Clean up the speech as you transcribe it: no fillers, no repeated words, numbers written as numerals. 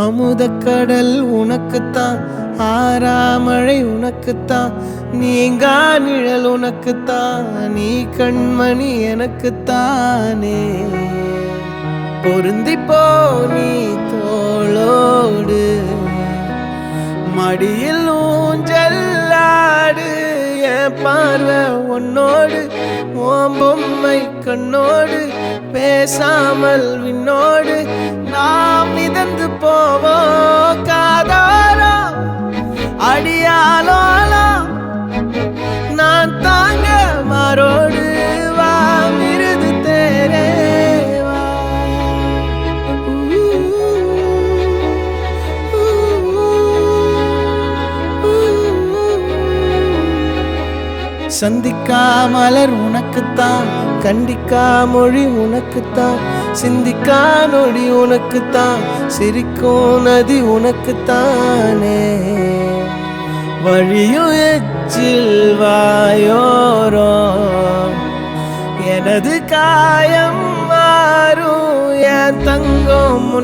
அமுதக்கடல் உனக்குத்தான், ஆறாமழை உனக்குத்தான், நீங்கா நிழல் உனக்குத்தான், நீ கண்மணி எனக்குத்தானே. பொருந்திப்போ நீ தோளோடு, மடியில் ஊஞ்சல்லாடு, என் பார்வை உன்னோடு, ஓம் பொம்மை கண்ணோடு, பேசாமல் விண்ணோடு நாம் மிதந்து போவோம் காதாரோ அடியாலோலோ. நான் தாங்க மாறோடு வா மிருது தேரே வா. சந்திக்கா மலர் உனக்குத்தான், கண்டிக்கா மொழி உனக்குத்தான், சிந்திக்கா நொடி உனக்குத்தான், சிரிக்கும் நதி உனக்குத்தானே. வழியும் எச்சில் வாயோரோ எனது காயம் மாறும், என் தங்கம்